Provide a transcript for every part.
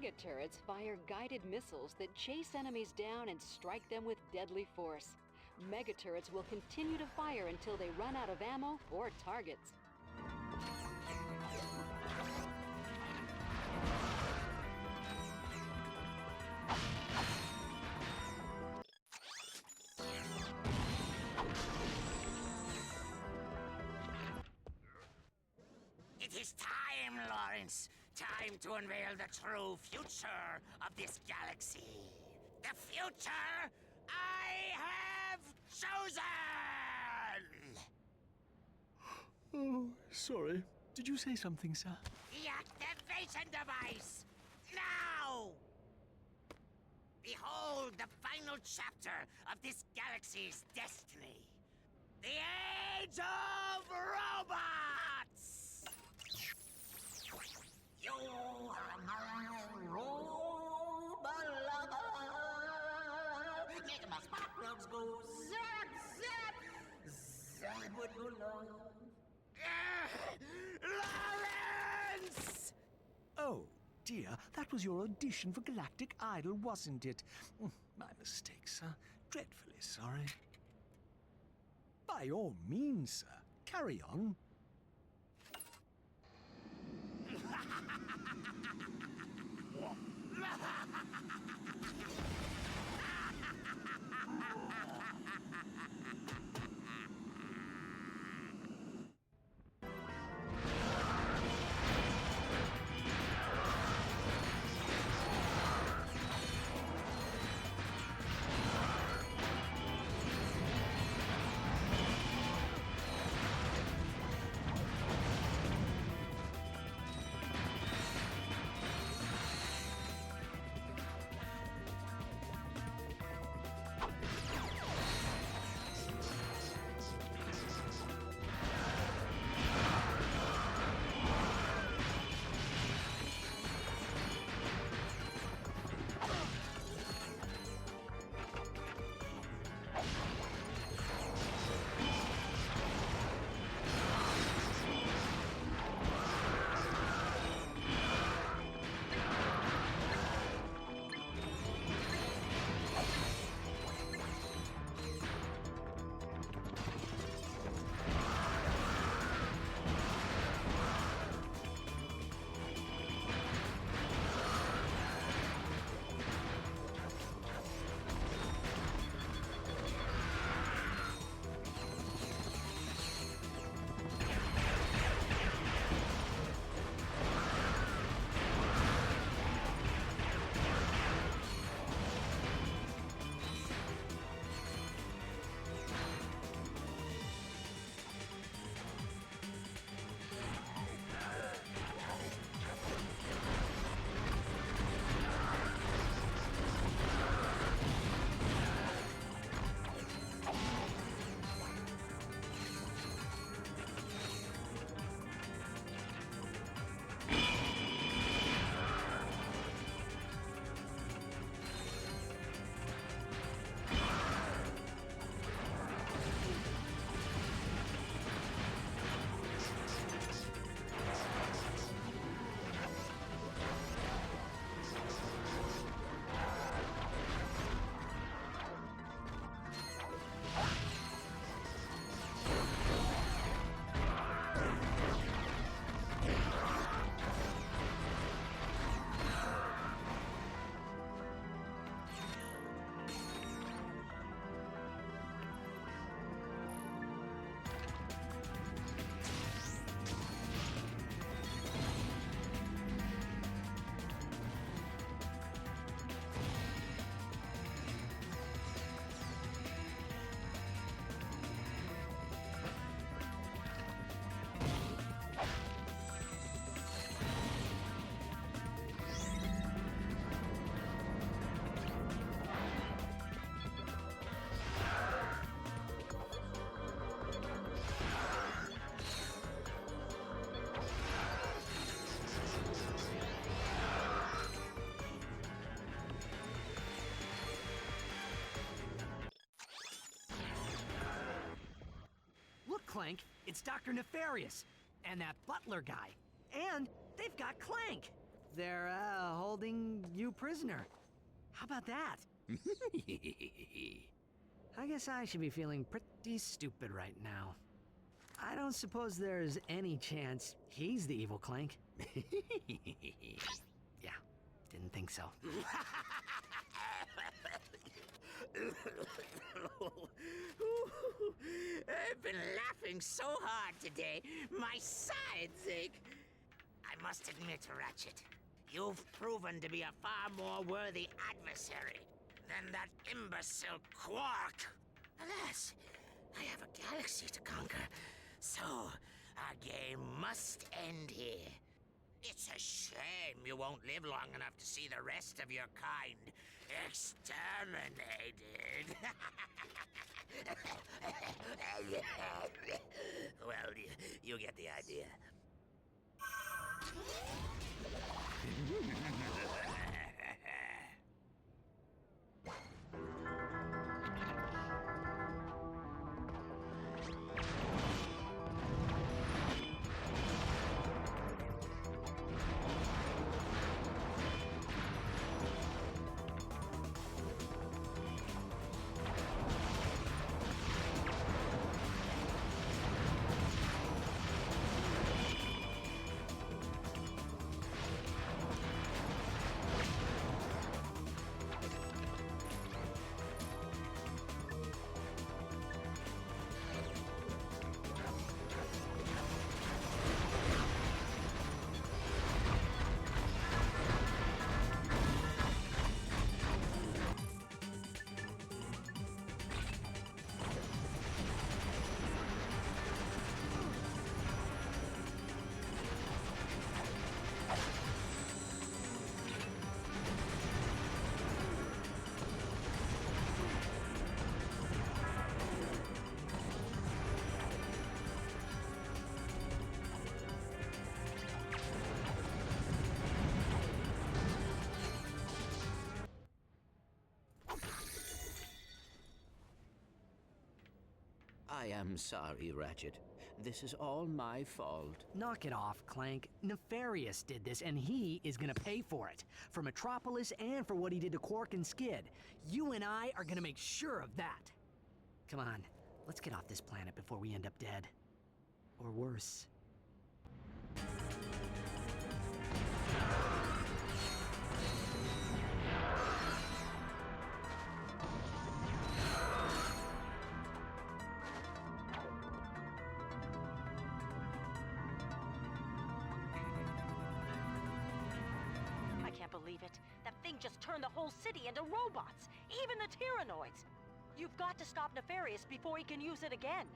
Mega turrets fire guided missiles that chase enemies down and strike them with deadly force. Mega turrets will continue to fire until they run out of ammo or targets. It is time, Lawrence. Time to unveil the true future of this galaxy. The future I have chosen! Oh, sorry. Did you say something, sir? The activation device! Now! Behold the final chapter of this galaxy's destiny. The Age of Robots! You are my robot lover. Make my spark plugs go zap, zap, zap with your love. Lawrence! Oh, dear. That was your audition for Galactic Idol, wasn't it? My mistake, sir. Dreadfully sorry. By all means, sir. Carry on. Clank, it's Dr. Nefarious, and that butler guy. And they've got Clank! they're holding you prisoner. How about that? I guess I should be feeling pretty stupid right now. I don't suppose there's any chance he's the evil Clank. Yeah, didn't think so. I've been laughing so hard today, my sides ache. I must admit, Ratchet, you've proven to be a far more worthy adversary than that imbecile Quark. Alas, I have a galaxy to conquer, so our game must end here. It's a shame you won't live long enough to see the rest of your kind exterminated. Well, you get the idea. I am sorry, Ratchet. This is all my fault. Knock it off, Clank. Nefarious did this, and he is gonna pay for it. For Metropolis and for what he did to Quark and Skid. You and I are gonna make sure of that. Come on, let's get off this planet before we end up dead. Or worse. I can't believe it. That thing just turned the whole city into robots, even the Tyrannoids. You've got to stop Nefarious before he can use it again.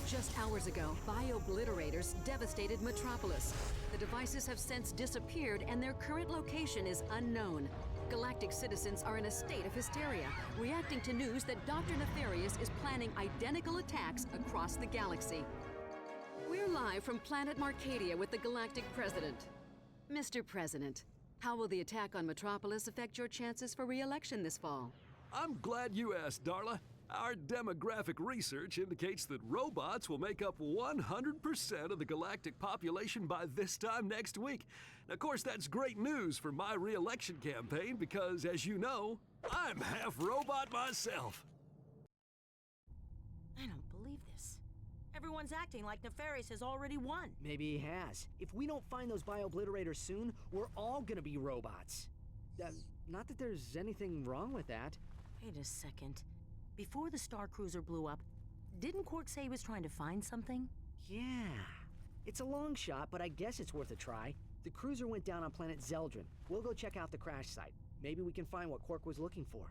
Just hours ago, bio-obliterators devastated Metropolis. The devices have since disappeared, and their current location is unknown. Galactic citizens are in a state of hysteria, reacting to news that Dr. Nefarious is planning identical attacks across the galaxy. We're live from planet Marcadia with the Galactic President. Mr. President, how will the attack on Metropolis affect your chances for re-election this fall? I'm glad you asked, Darla. Our demographic research indicates that robots will make up 100% of the galactic population by this time next week. Now, of course, that's great news for my re-election campaign because, as you know, I'm half robot myself. I don't believe this. Everyone's acting like Nefarious has already won. Maybe he has. If we don't find those bio-obliterators soon, we're all gonna be robots. Not that there's anything wrong with that. Wait a second. Before the Star Cruiser blew up, didn't Quark say he was trying to find something? Yeah. It's a long shot, but I guess it's worth a try. The cruiser went down on planet Zeldrin. We'll go check out the crash site. Maybe we can find what Quark was looking for.